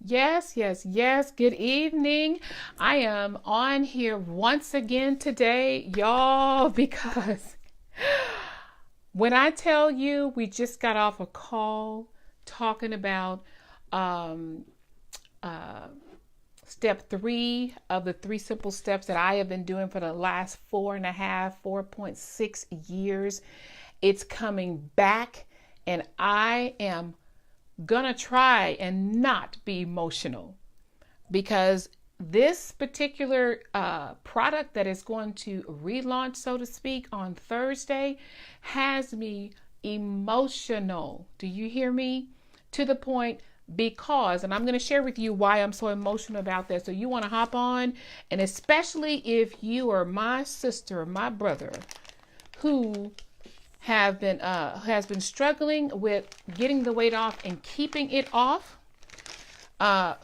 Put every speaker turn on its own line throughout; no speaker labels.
Yes, yes, yes. Good evening. I am on here once again today, y'all, because when I tell you we just got off a call talking about um, uh, step three of the three simple steps that I have been doing for the last 4.6 years, it's coming back, and I am gonna try and not be emotional because this particular product that is going to relaunch, so to speak, on Thursday has me emotional. Do you hear me? To the point because, and I'm going to share with you why I'm so emotional about this. So you want to hop on, and especially if you are my sister or my brother who has been struggling with getting the weight off and keeping it off,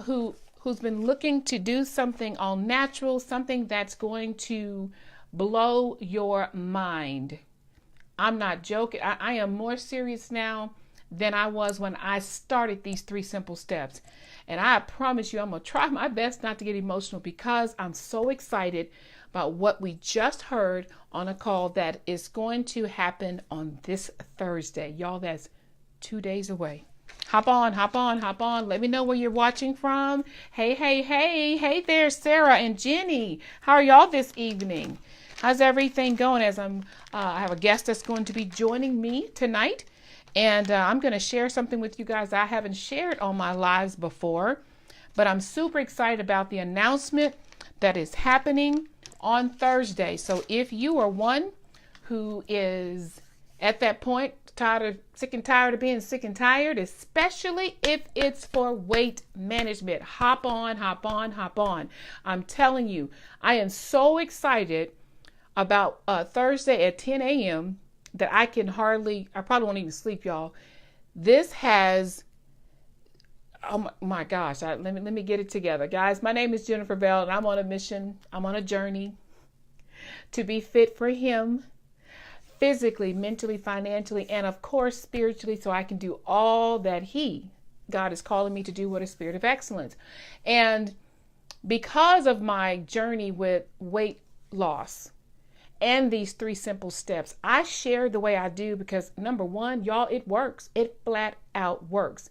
who's been looking to do something all natural, something that's going to blow your mind. I'm not joking. I am more serious now than I was when I started these three simple steps. And I promise you, I'm going to try my best not to get emotional because I'm so excited about what we just heard on a call that is going to happen on this Thursday. Y'all, that's 2 days away. Hop on, hop on, hop on. Let me know where you're watching from. Hey, hey, hey. Hey there, Sarah and Jenny. How are y'all this evening? How's everything going? I have a guest that's going to be joining me tonight. And I'm going to share something with you guys I haven't shared on my lives before. But I'm super excited about the announcement that is happening on Thursday. So if you are one who is at that point sick and tired of being sick and tired, especially if it's for weight management, hop on, hop on, hop on. I'm telling you, I am so excited about Thursday at 10 a.m. that I probably won't even sleep, y'all. This has, oh my gosh, let me get it together. Guys, my name is Jennifer Bell, and I'm on a mission. I'm on a journey to be fit for Him, physically, mentally, financially, and of course, spiritually, so I can do all that God is calling me to do with a spirit of excellence. And because of my journey with weight loss and these three simple steps, I share the way I do because number one, y'all, it works. It flat out works.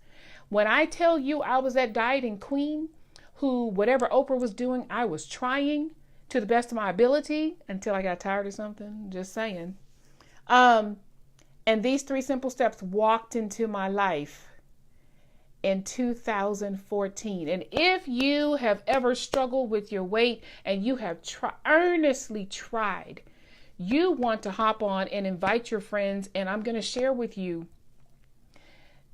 When I tell you I was that dieting queen who, whatever Oprah was doing, I was trying to the best of my ability until I got tired of something. Just saying. And these three simple steps walked into my life in 2014. And if you have ever struggled with your weight and you have earnestly tried, you want to hop on and invite your friends. And I'm going to share with you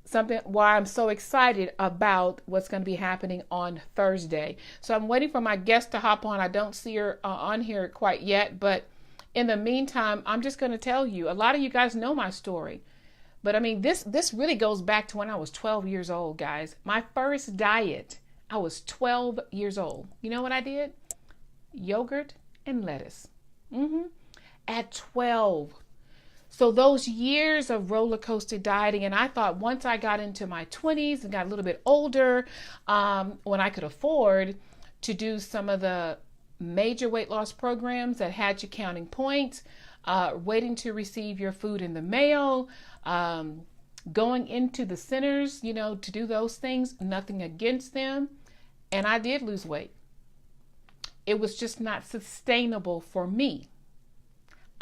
something why I'm so excited about what's going to be happening on Thursday. So I'm waiting for my guest to hop on. I don't see her on here quite yet, but in the meantime, I'm just going to tell you, a lot of you guys know my story. But I mean, this really goes back to when I was 12 years old, guys. My first diet, I was 12 years old. You know what I did? Yogurt and lettuce. At 12. So those years of roller coaster dieting, and I thought once I got into my 20s and got a little bit older, when I could afford to do some of the major weight loss programs that had you counting points, waiting to receive your food in the mail, going into the centers, to do those things, nothing against them. And I did lose weight. It was just not sustainable for me.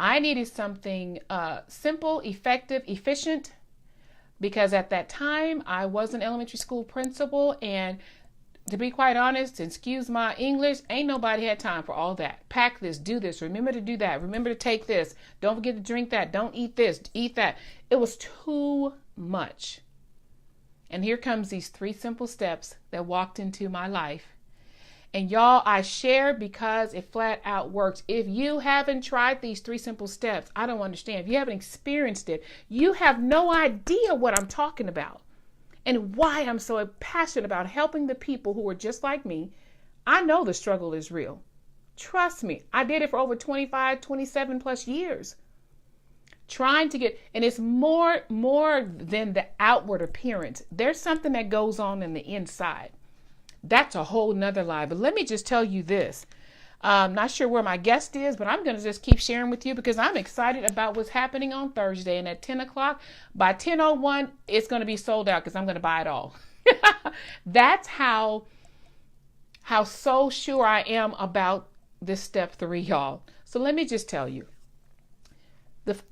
I needed something simple, effective, efficient, because at that time I was an elementary school principal, and to be quite honest, excuse my English, ain't nobody had time for all that. Pack this, do this, remember to do that, remember to take this, don't forget to drink that, don't eat this, eat that. It was too much. And here comes these three simple steps that walked into my life. And y'all, I share because it flat out works. If you haven't tried these three simple steps, I don't understand. If you haven't experienced it, you have no idea what I'm talking about and why I'm so passionate about helping the people who are just like me. I know the struggle is real. Trust me. I did it for over 25, 27 plus years. Trying to get, and it's more than the outward appearance. There's something that goes on in the inside. That's a whole nother lie. But let me just tell you this. I'm not sure where my guest is, but I'm going to just keep sharing with you because I'm excited about what's happening on Thursday. And at 10 o'clock, by 10:01, it's going to be sold out because I'm going to buy it all. That's how so sure I am about this step 3, y'all. So let me just tell you.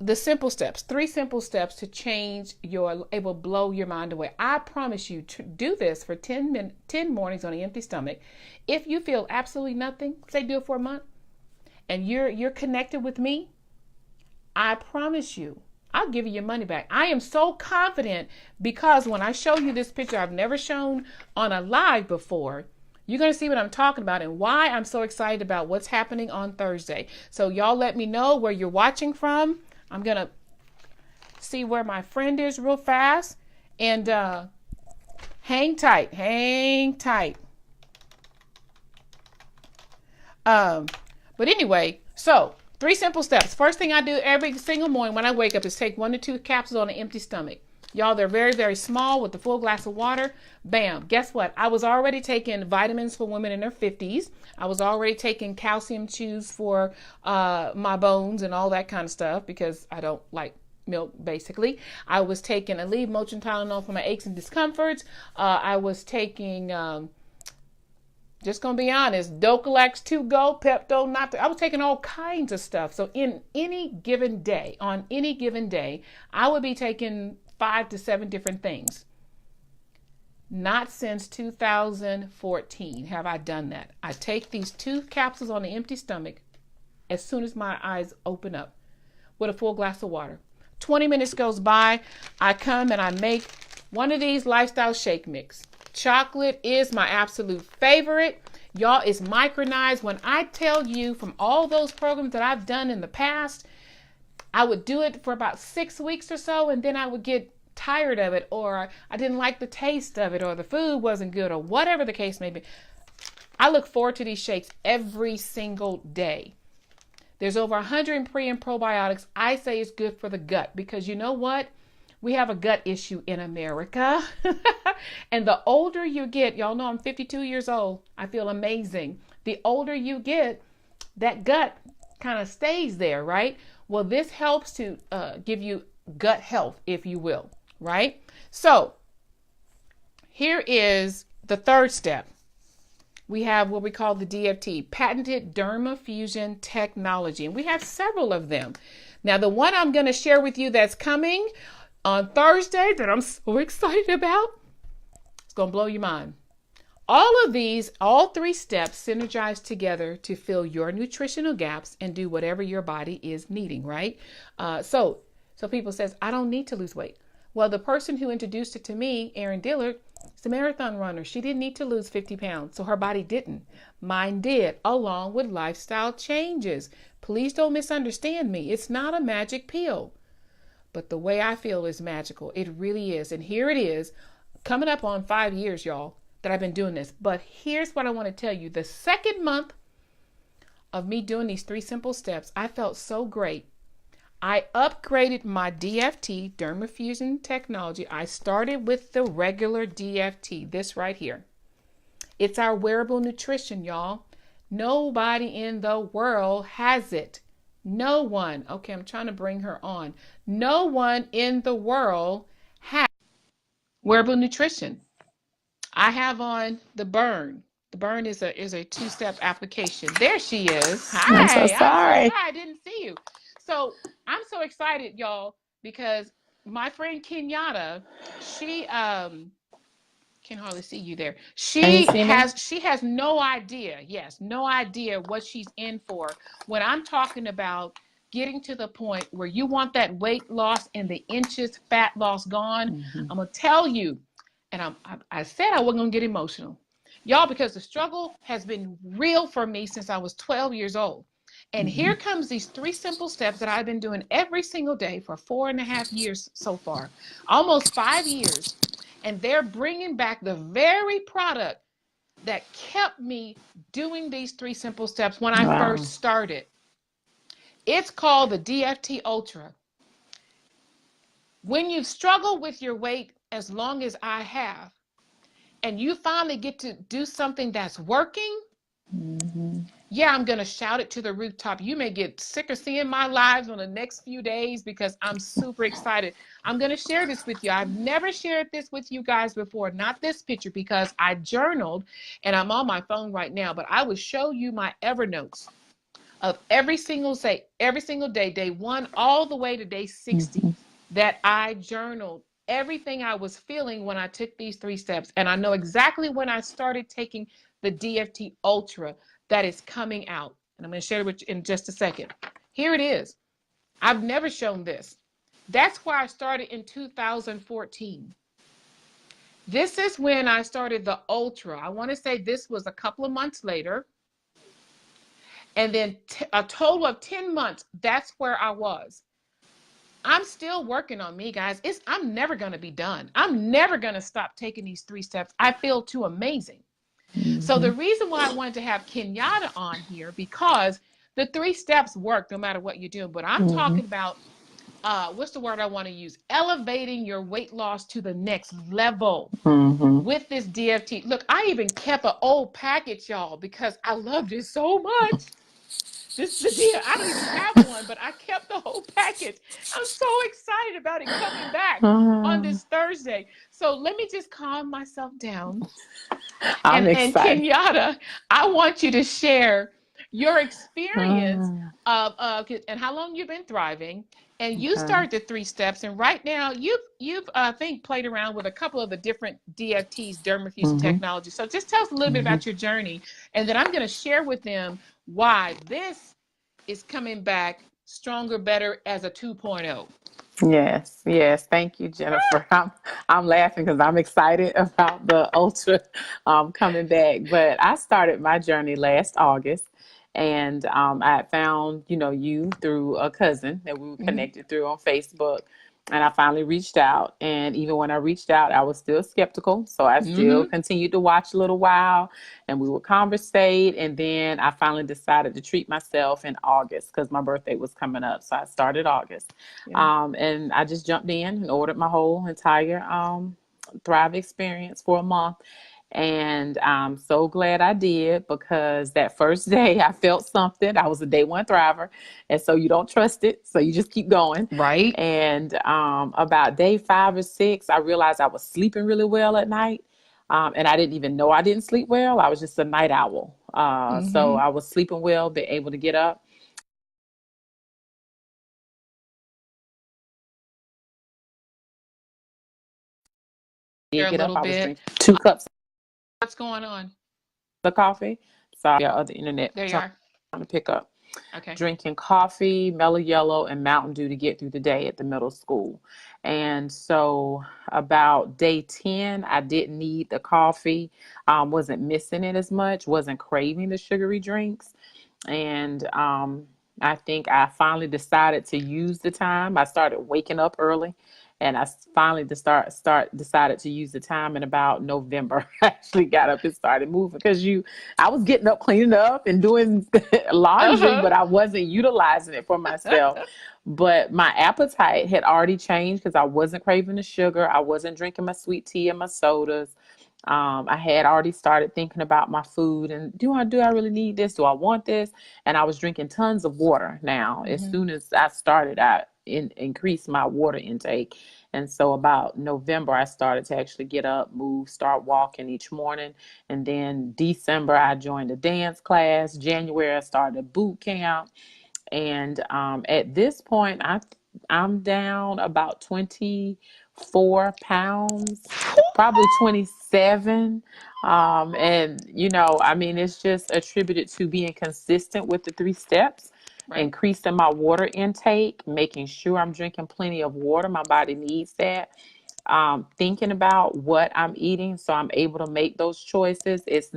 The simple steps, 3 simple steps to change it will blow your mind away. I promise you to do this for 10 mornings on an empty stomach. If you feel absolutely nothing, say do it for a month, and you're connected with me, I promise you, I'll give you your money back. I am so confident because when I show you this picture I've never shown on a live before, you're going to see what I'm talking about and why I'm so excited about what's happening on Thursday. So y'all let me know where you're watching from. I'm going to see where my friend is real fast. And hang tight. But anyway, so 3 simple steps. First thing I do every single morning when I wake up is take 1 to 2 capsules on an empty stomach. Y'all, they're very, very small with a full glass of water. Bam. Guess what? I was already taking vitamins for women in their 50s. I was already taking calcium chews for my bones and all that kind of stuff because I don't like milk, basically. I was taking Aleve, Motrin, Tylenol for my aches and discomforts. I was taking, just going to be honest, Docalax 2 Go, Pepto, I was taking all kinds of stuff. So on any given day, I would be taking 5 to 7 different things. Not since 2014 have I done that. I take these 2 capsules on an empty stomach as soon as my eyes open up with a full glass of water. 20 minutes goes by. I come and I make one of these lifestyle shake mix. Chocolate is my absolute favorite. Y'all, it's micronized. When I tell you from all those programs that I've done in the past, I would do it for about 6 weeks or so, and then I would get tired of it, or I didn't like the taste of it, or the food wasn't good, or whatever the case may be. I look forward to these shakes every single day. There's over 100 pre and probiotics. I say it's good for the gut because you know what? We have a gut issue in America. And the older you get, y'all know I'm 52 years old. I feel amazing. The older you get, that gut kind of stays there, right? Well, this helps to give you gut health, if you will, right? So here is the 3rd step. We have what we call the DFT, patented derma fusion technology. And we have several of them. Now, the one I'm going to share with you that's coming on Thursday that I'm so excited about, it's going to blow your mind. All of these, all 3 steps synergize together to fill your nutritional gaps and do whatever your body is needing, right? So people says, I don't need to lose weight. Well, the person who introduced it to me, Erin Dillard, is a marathon runner. She didn't need to lose 50 pounds, so her body didn't. Mine did, along with lifestyle changes. Please don't misunderstand me. It's not a magic pill. But the way I feel is magical. It really is. And here it is, coming up on 5 years, y'all, that I've been doing this. But here's what I want to tell you. The 2nd month of me doing these 3 simple steps, I felt so great. I upgraded my DFT, Dermafusion technology. I started with the regular DFT, this right here. It's our wearable nutrition, y'all. Nobody in the world has it. No one. Okay, I'm trying to bring her on. No one in the world has wearable nutrition. I have on the Burn. The Burn is a 2-step application. There she is. Hi.
I'm so sorry.
I didn't see you. So I'm so excited, y'all, because my friend Kenyatta, she can hardly see you there. She has no idea. Yes, no idea what she's in for when I'm talking about getting to the point where you want that weight loss and the inches fat loss gone. Mm-hmm. I'm gonna tell you, and I said I wasn't gonna get emotional, y'all, because the struggle has been real for me since I was 12 years old. And here comes these 3 simple steps that I've been doing every single day for 4.5 years so far, almost 5 years. And they're bringing back the very product that kept me doing these 3 simple steps when I first started. It's called the DFT Ultra. When you struggle with your weight as long as I have, and you finally get to do something that's working,
Mm-hmm.
yeah, I'm going to shout it to the rooftop. You may get sick of seeing my lives on the next few days because I'm super excited. I'm going to share this with you. I've never shared this with you guys before, not this picture because I journaled and I'm on my phone right now, but I will show you my Evernotes of every single day, day one, all the way to day 60,
Mm-hmm.
that I journaled everything I was feeling when I took these 3 steps. And I know exactly when I started taking the DFT Ultra that is coming out. And I'm going to share it with you in just a second. Here it is. I've never shown this. That's why I started in 2014. This is when I started the Ultra. I want to say this was a couple of months later. And then a total of 10 months, that's where I was. I'm still working on me, guys. I'm never going to be done. I'm never going to stop taking these 3 steps. I feel too amazing. So
Mm-hmm.
the reason why I wanted to have Kenyatta on here, because the 3 steps work no matter what you do. But I'm
Mm-hmm.
talking about, what's the word I want to use? Elevating your weight loss to the next level
Mm-hmm.
with this DFT. Look, I even kept an old package, y'all, because I loved it so much. This is the deal. I don't even have one, but I kept the whole package. I'm so excited about it coming back on this Thursday. So let me just calm myself down.
I'm
And
excited.
Kenyatta, I want you to share your experience
Uh,
of and how long you've been thriving. And you
okay.
started the 3 steps, and right now you've I think played around with a couple of the different DFTs, dermafusing
Mm-hmm.
technology. So just tell us a little bit
Mm-hmm.
about your journey, and then I'm going to share with them why this is coming back stronger, better as a 2.0.
Yes, yes. Thank you, Jennifer. I'm laughing because I'm excited about the ultra coming back. But I started my journey last August, and I had found you through a cousin that we were
Mm-hmm.
connected through on Facebook. And I finally reached out. And even when I reached out, I was still skeptical. So I still
Mm-hmm.
continued to watch a little while and we would conversate. And then I finally decided to treat myself in August because my birthday was coming up. So I started August.
Yeah.
And I just jumped in and ordered my whole entire Thrive experience for a month. And I'm so glad I did because that first day I felt something. I was a day one thriver. And so you don't trust it. So you just keep going.
Right.
And about day 5 or 6, I realized I was sleeping really well at night. And I didn't even know I didn't sleep well. I was just a night owl. So
Mm-hmm.
I was sleeping well, be able to get up.
There
Did
a
get up.
little
I was
bit.
drinking 2 cups
What's going on?
of coffee. So yeah, other internet
There you
trying
are.
to pick up.
Okay.
Drinking coffee, Mellow Yellow, and Mountain Dew to get through the day at the middle school. And so about day 10, I didn't need the coffee, wasn't missing it as much, wasn't craving the sugary drinks. And I think I finally decided to use the time. I started waking up early, and I finally decided to use the time in about November. I actually got up and started moving because I was getting up, cleaning up, and doing laundry,
Uh-huh.
but I wasn't utilizing it for myself. But my appetite had already changed because I wasn't craving the sugar. I wasn't drinking my sweet tea and my sodas. I had already started thinking about my food and do I really need this? Do I want this? And I was drinking tons of water now. As
Mm-hmm.
soon as I started, I increased my water intake. And so about November, I started to actually get up, move, start walking each morning. And then December, I joined a dance class. January, I started a boot camp. And at this point, I'm down about 24 pounds, probably 27. And I mean, it's just attributed to being consistent with the 3 steps,
Right.
increasing my water intake, making sure I'm drinking plenty of water. My body needs that. Thinking about what I'm eating so I'm able to make those choices. It's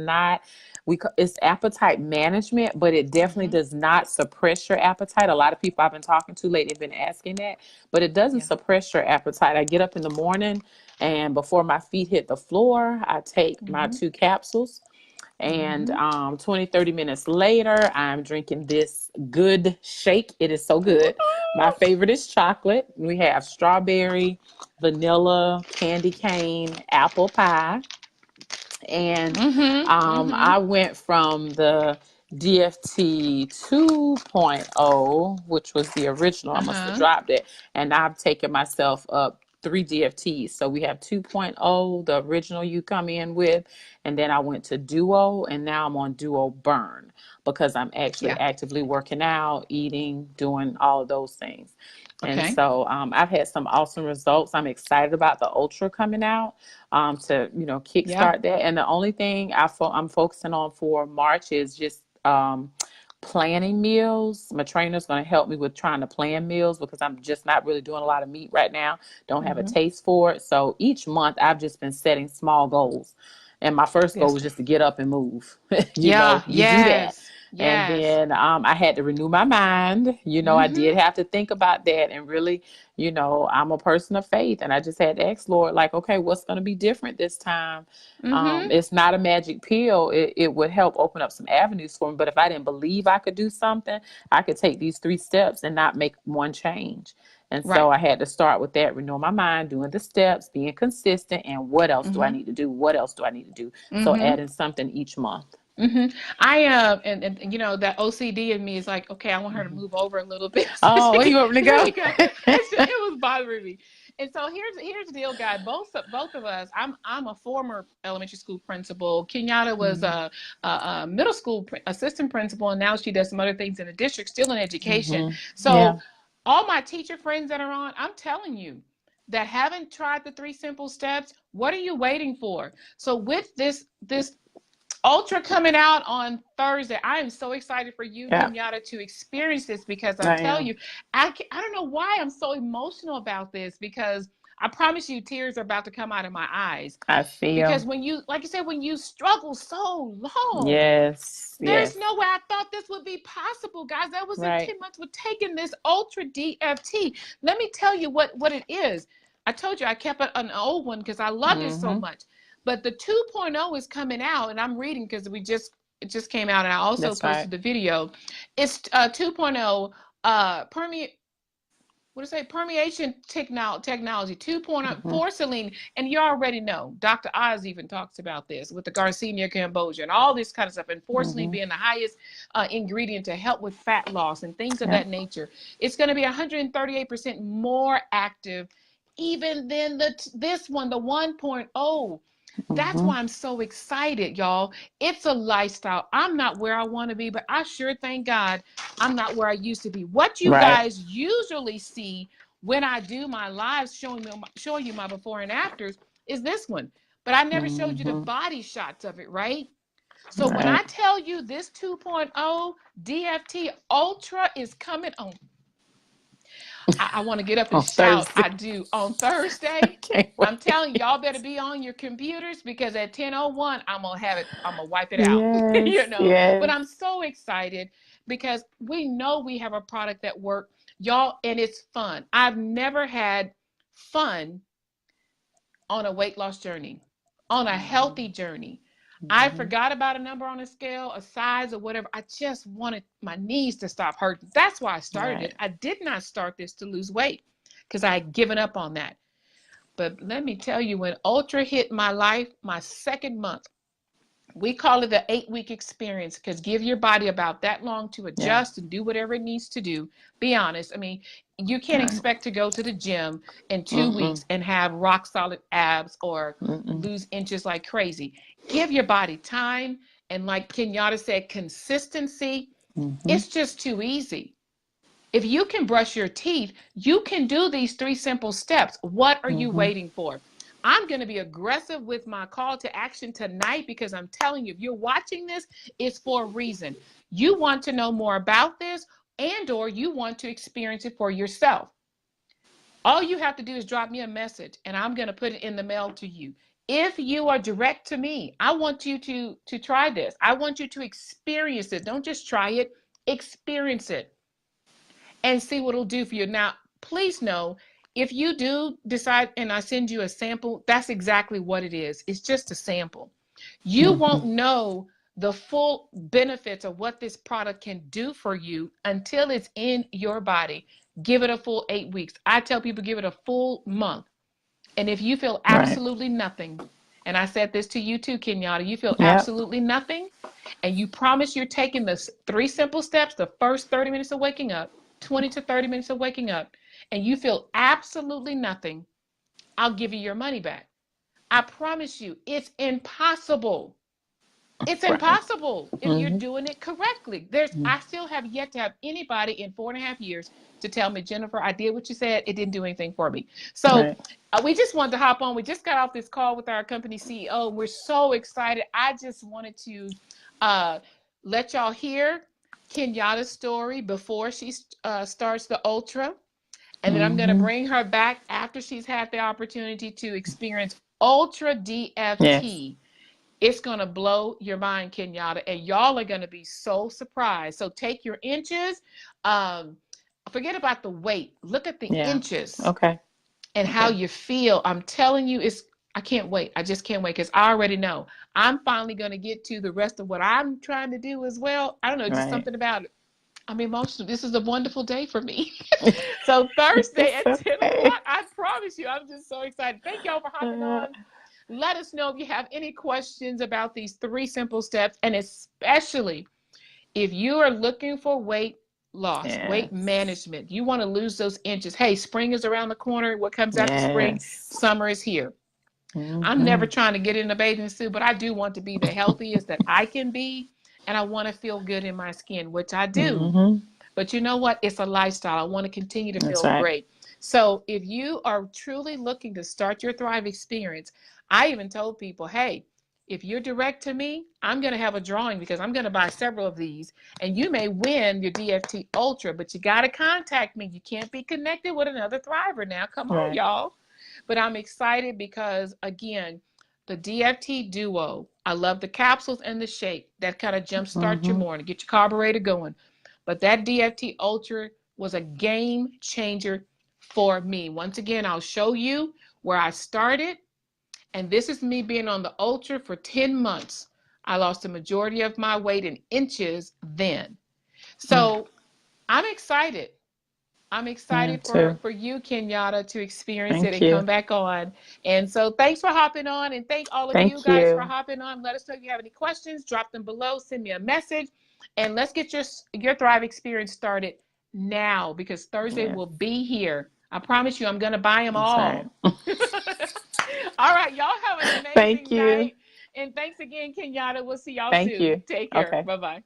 appetite management, but it definitely
Mm-hmm.
does not suppress your appetite. A lot of people I've been talking to lately have been asking that, but it doesn't
Yeah.
suppress your appetite. I get up in the morning and before my feet hit the floor, I take my
Mm-hmm.
2 capsules. And
Mm-hmm.
20, 30 minutes later, I'm drinking this good shake. It is so good. My favorite is chocolate. We have strawberry, vanilla, candy cane, apple pie. And
Mm-hmm. Mm-hmm.
I went from the DFT 2.0, which was the original. I must have
Uh-huh.
dropped it. And I've taken myself up three DFTs. So we have 2.0, the original you come in with. And then I went to Duo, and now I'm on Duo Burn because I'm actually
Yeah.
actively working out, eating, doing all of those things. And
Okay.
so I've had some awesome results. I'm excited about the Ultra coming out to,
Yeah.
kickstart that. And the only thing I'm focusing on for March is just planning meals. My trainer's going to help me with trying to plan meals because I'm just not really doing a lot of meat right now. Don't have a
Mm-hmm.
taste for it. So each month I've just been setting small goals. And my first goal
Yes.
was just to get up and move.
Yeah.
You do that.
Yes.
And
Yes.
then I had to renew my mind. I did
Mm-hmm.
have to think about that and really, I'm a person of faith. And I just had to ask Lord, like, okay, what's going to be different this time?
Mm-hmm.
It's not a magic pill. It would help open up some avenues for me. But if I didn't believe I could do something, I could take these 3 steps and not make one change. And so
Right.
I had to start with that, renew my mind, doing the steps, being consistent, and what else do I
Mm-hmm.
need to do? What else do I need to do? So
Mm-hmm.
adding something each month.
Mm-hmm. I and that OCD in me is like, okay, I want her to
Hmm.
move over a little bit so
Oh,
she
where
can,
you want me to
so
go?
she can. It was bothering me. And so here's the deal, guy. Both of us. I'm a former elementary school principal. Kenyatta was a middle school assistant principal, and now she does some other things in the district, still in education.
Mm-hmm.
So
Yeah.
all my teacher friends that are on, I'm telling you, that haven't tried the 3 simple steps. What are you waiting for? So with this Ultra coming out on Thursday. I am so excited for you,
Yeah.
Kenyatta, to experience this because I'm
I
telling
am.
you, I don't know why I'm so emotional about this because I promise you, tears are about to come out of my eyes.
I feel.
Because when you, like you said, when you struggle so long,
Yes.
there's
Yes.
no way I thought this would be possible, guys. That was in
Right.
10 months with taking this Ultra DFT. Let me tell you what it is. I told you I kept an old one because I loved it so
Mm-hmm.
much. But the 2.0 is coming out, and I'm reading because it just came out, and I also
That's right.
posted the video. It's 2.0 permeate what is it? Permeation technology 2.0
Mm-hmm.
porcelain. And you already know, Dr. Oz even talks about this with the Garcinia Cambogia and all this kind of stuff. And porcelain
Mm-hmm.
being the highest ingredient to help with fat loss and things of
Yep.
that nature. It's going to be 138% more active even than this one, the 1.0. That's
Mm-hmm.
why I'm so excited, y'all. It's a lifestyle. I'm not where I want to be, but I sure thank God I'm not where I used to be. What you
Right.
guys usually see when I do my lives showing you my before and afters is this one. But I never showed you the
Mm-hmm.
body shots of it, right? So when
Right.
I tell you this 2.0 DFT Ultra is coming on, I want to get up and
On
shout.
Thursday.
I do on Thursday.
Can't
I'm telling
wait.
you, y'all better be on your computers because at 10:01, I'm gonna have it. I'm gonna wipe it out,
Yes.
But
Yes.
I'm so excited because we know we have a product that works, y'all, and it's fun. I've never had fun on a weight loss journey, on a healthy
Mm-hmm.
journey. I
Mm-hmm.
forgot about a number on a scale, a size, or whatever. I just wanted my knees to stop hurting. That's why I started it.
Right.
I did not start this to lose weight because I had given up on that. But let me tell you, when Ultra hit my life, my second month, we call it the 8 week experience because give your body about that long to
Yeah.
adjust and do whatever it needs to do. Be honest. I mean, you can't
Right.
expect to go to the gym in two
Mm-mm.
weeks and have rock solid abs or
Mm-mm.
lose inches like crazy. Give your body time. And like Kenyatta said, consistency.
Mm-hmm.
It's just too easy. If you can brush your teeth, you can do these 3 simple steps. What are you
Mm-hmm.
waiting for? I'm going to be aggressive with my call to action tonight because I'm telling you, if you're watching this, it's for a reason. You want to know more about this and or you want to experience it for yourself. All you have to do is drop me a message and I'm going to put it in the mail to you. If you are direct to me, I want you to try this. I want you to experience it. Don't just try it, experience it and see what it'll do for you. Now, please know if you do decide and I send you a sample, that's exactly what it is. It's just a sample. You
Mm-hmm.
won't know the full benefits of what this product can do for you until it's in your body. Give it a full 8 weeks. I tell people give it a full month. And if you feel
Right.
absolutely nothing, and I said this to you too, Kenyatta, you feel
Yep.
absolutely nothing, and you promise you're taking the three simple steps, the first 30 minutes of waking up, 20 to 30 minutes of waking up, and you feel absolutely nothing, I'll give you your money back. I promise you, it's impossible. It's
Right.
impossible if you're
Hmm.
doing it correctly. I still have yet to have anybody in 4.5 years to tell me, Jennifer, I did what you said. It didn't do anything for me. So
Right.
we just wanted to hop on. We just got off this call with our company CEO. We're so excited. I just wanted to uh, let y'all hear Kenyatta's story before she starts the ultra. And then I'm going to
Hmm.
bring her back after she's had the opportunity to experience Ultra
Yes.
DFT. It's going to blow your mind, Kenyatta, and y'all are going to be so surprised. So take your inches. Um, Forget about the weight. Look at the
Yeah.
inches
Okay.
and how
Okay.
you feel. I'm telling you, I can't wait. I just can't wait because I already know I'm finally going to get to the rest of what I'm trying to do as well. I don't know, just
Right.
something about it. I'm emotional. This is a wonderful day for me. So Thursday
It's
at 10
okay.
o'clock, I promise you, I'm just so excited. Thank y'all for hopping
Uh,
on. Let us know if you have any questions about these three simple steps, and especially if you are looking for weight loss, weight
yes.
management, you want to lose those inches. Hey, spring is around the corner. What comes after spring?
Yes.
Summer is here. I'm never
Hmm.
trying to get in a bathing suit, but I do want to be the healthiest that I can be, and I want to feel good in my skin, which I do.
Hmm.
But you know what? It's a lifestyle. I want to continue to
That's
feel
right.
great. So if you are truly looking to start your Thrive experience, I even told people, hey, if you're direct to me, I'm going to have a drawing because I'm going to buy several of these and you may win your DFT Ultra, but you got to contact me. You can't be connected with another Thriver now. Come on,
Right.
y'all. But I'm excited because, again, the DFT Duo, I love the capsules and the shake. That kind of jumpstart your
Hmm.
morning, get your carburetor going. But that DFT Ultra was a game changer for me. Once again, I'll show you where I started. And this is me being on the Ultra for 10 months. I lost the majority of my weight in inches then. So I'm excited. I'm
Yeah,
excited
too.
for you, Kenyatta, to experience it
Thank
and
you.
come back on. And so thanks for hopping on, and thank all of you
Thank
guys for
you.
hopping on. Let us know if you have any questions. Drop them below. Send me a message, and let's get your Thrive experience started now because Thursday
Yes.
will be here. I promise you, I'm going to buy them
That's right.
all. All right, y'all have an
Thank
amazing
you.
night. And thanks again, Kenyatta. We'll see y'all
Thank
soon.
you.
Take care.
Okay.
Bye bye.